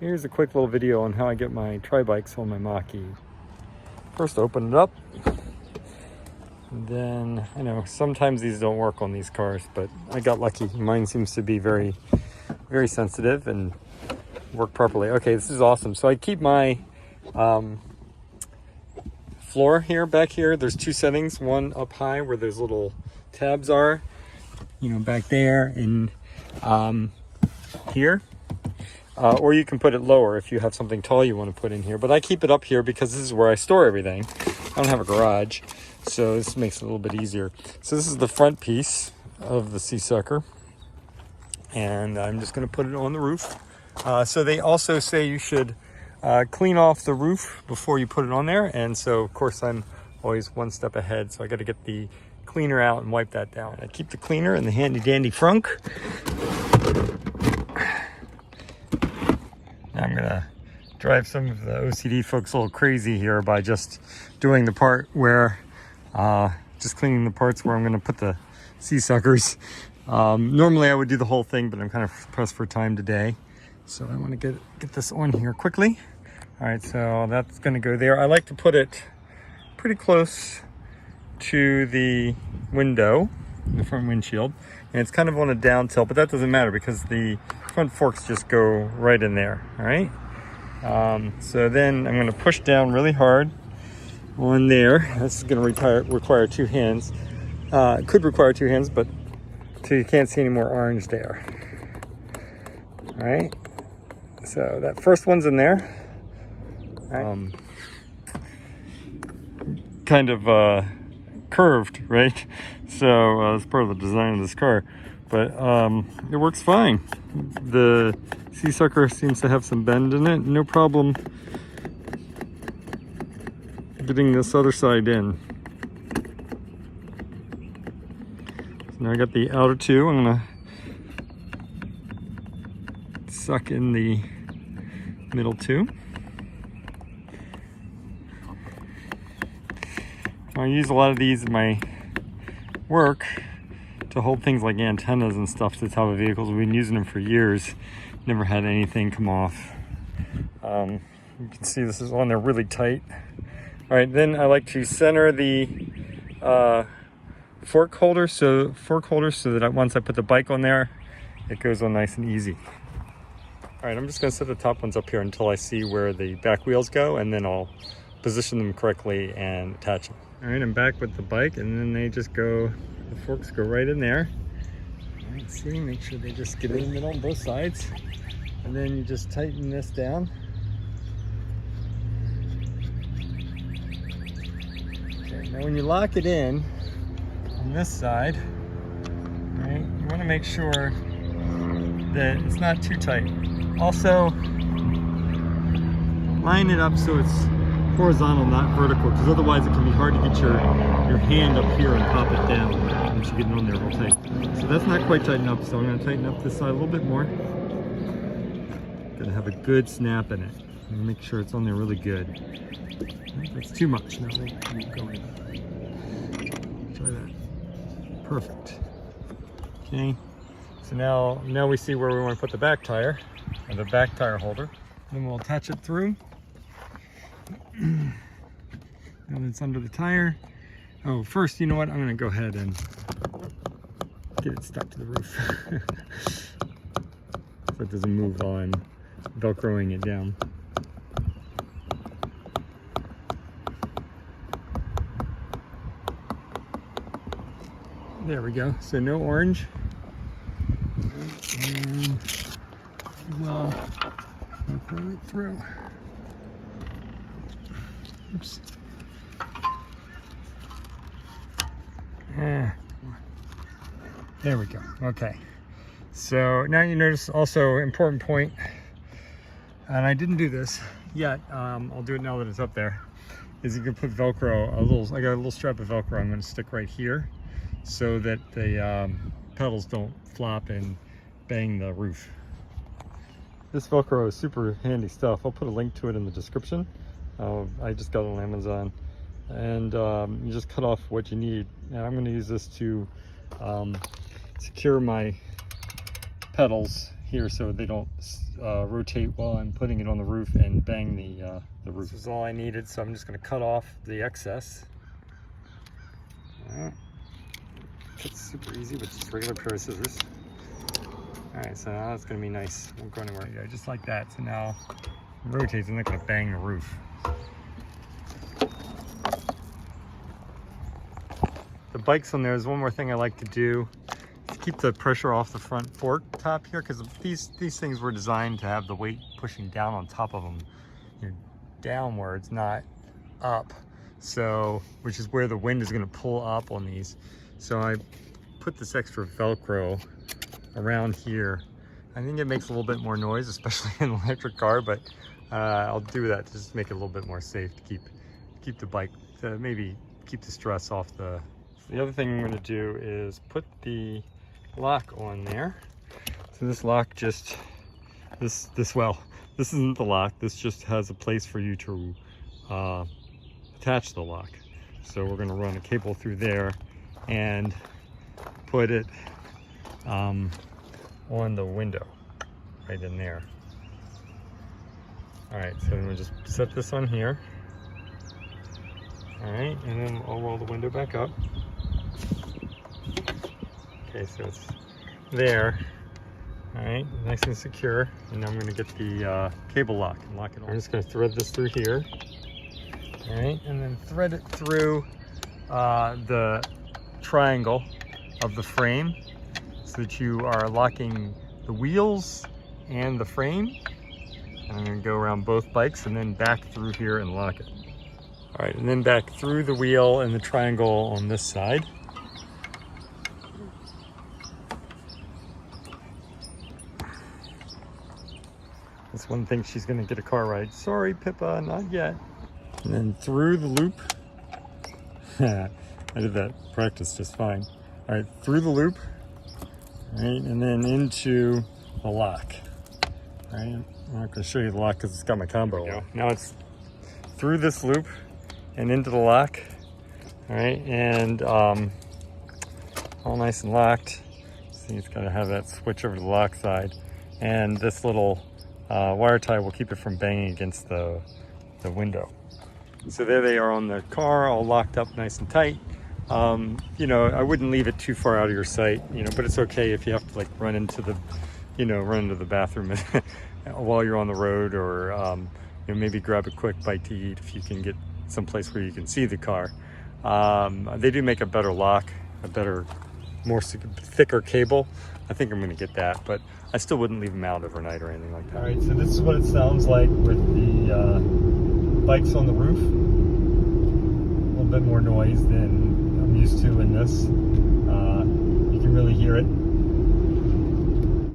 Here's a quick little video on how I get my tri-bikes on my Mach-e. First open it up. And then, I know sometimes these don't work on these cars, but I got lucky. Mine seems to be very, very sensitive and work properly. Okay, this is awesome. So I keep my floor here, back here. There's two settings, one up high where those little tabs are, back there and here. Or you can put it lower if you have something tall you want to put in here. But I keep it up here because this is where I store everything. I don't have a garage, so this makes it a little bit easier. So this is the front piece of the sea sucker. And I'm just going to put it on the roof. So they also say you should clean off the roof before you put it on there. And so, of course, I'm always one step ahead. So I got to get the cleaner out and wipe that down. I keep the cleaner in the handy dandy frunk. I'm gonna drive some of the OCD folks a little crazy here by just doing the part where, just cleaning the parts where I'm gonna put the sea suckers. Normally I would do the whole thing, but I'm kind of pressed for time today. So I wanna get this on here quickly. All right, so that's gonna go there. I like to put it pretty close to the window, the front windshield. And it's kind of on a down tilt, but that doesn't matter because the front forks just go right in there, all right? So then I'm gonna push down really hard on there. This is gonna require two hands. It could require two hands, but so you can't see any more orange there. All right, so that first one's in there. Right. Kind of curved, right? So it's part of the design of this car, but it works fine. The sea sucker seems to have some bend in it. No problem getting this other side in. So now I got the outer two. I'm gonna suck in the middle two. I use a lot of these in my work to hold things like antennas and stuff to the top of vehicles. We've been using them for years. Never had anything come off. You can see this is on there really tight. All right, then I like to center the fork holder so that once I put the bike on there, it goes on nice and easy. All right, I'm just gonna set the top ones up here until I see where the back wheels go, and then I'll position them correctly and attach them. All right, I'm back with the bike, and then they just go, the forks go right in there. All right, see, make sure they just get in the middle on both sides. And then you just tighten this down. Okay, now when you lock it in on this side, right, you wanna make sure that it's not too tight. Also, line it up so it's horizontal, not vertical, because otherwise it can be hard to get your hand up here and pop it down once you get it on there real tight. So that's not quite tight enough, so I'm going to tighten up this side a little bit more. Got to have a good snap in it. And make sure it's on there really good. That's too much. No, keep going. Try that. Perfect. Okay. So now we see where we want to put the back tire, or the back tire holder. Then we'll attach it through. And it's under the tire. Oh, first, you know what? I'm gonna go ahead and get it stuck to the roof. So it doesn't move while I'm Velcroing it down. There we go. So no orange. And well, I'll pull it through. Oops. There we go. Okay. So now you notice also important point, and I didn't do this yet. I'll do it now that it's up there. Is you can put Velcro, I got a little strap of Velcro I'm going to stick right here so that the pedals don't flop and bang the roof. This Velcro is super handy stuff. I'll put a link to it in the description. I just got it on Amazon, and you just cut off what you need. And I'm going to use this to secure my pedals here so they don't rotate while I'm putting it on the roof and bang the roof. This is all I needed, so I'm just going to cut off the excess. Alright. It's super easy with just regular pair of scissors. Alright, so now it's going to be nice. Won't go anywhere. Yeah, just like that. So now it rotates. I'm not going to bang the roof. The bikes on there is one more thing I like to do. To keep the pressure off the front fork top here, because these things were designed to have the weight pushing down on top of them, you know, downwards, not up. So, which is where the wind is going to pull up on these. So I put this extra Velcro around here. I think it makes a little bit more noise, especially in an electric car, but I'll do that to just make it a little bit more safe to keep the bike, to maybe keep the stress off the. The other thing I'm going to do is put the lock on there. So this lock just, this isn't the lock. This just has a place for you to attach the lock. So we're going to run a cable through there and put it on the window right in there. All right, so then we'll just set this on here. All right, and then I'll roll the window back up. Okay, so it's there. All right, nice and secure. And now I'm going to get the cable lock and lock it on. I'm just going to thread this through here. All right, and then thread it through the triangle of the frame so that you are locking the wheels and the frame. And I'm going to go around both bikes and then back through here and lock it. All right, and then back through the wheel and the triangle on this side. That's one thing she's gonna get a car ride. Sorry, Pippa, not yet. And then through the loop. I did that practice just fine. All right, through the loop. All right, and then into the lock. All right, I'm not gonna show you the lock because it's got my combo on. Now it's through this loop and into the lock. All right, and all nice and locked. See, it's gotta have that switch over to the lock side. And this little wire tie will keep it from banging against the window. So there they are on the car, all locked up nice and tight. You know, I wouldn't leave it too far out of your sight, you know, but it's okay if you have to like run into the bathroom while you're on the road, or you know, maybe grab a quick bite to eat if you can get someplace where you can see the car. They do make a better lock, a better, more thicker cable. I think I'm going to get that, but I still wouldn't leave them out overnight or anything like that. All right, so this is what it sounds like with the bikes on the roof. A little bit more noise than I'm used to in this.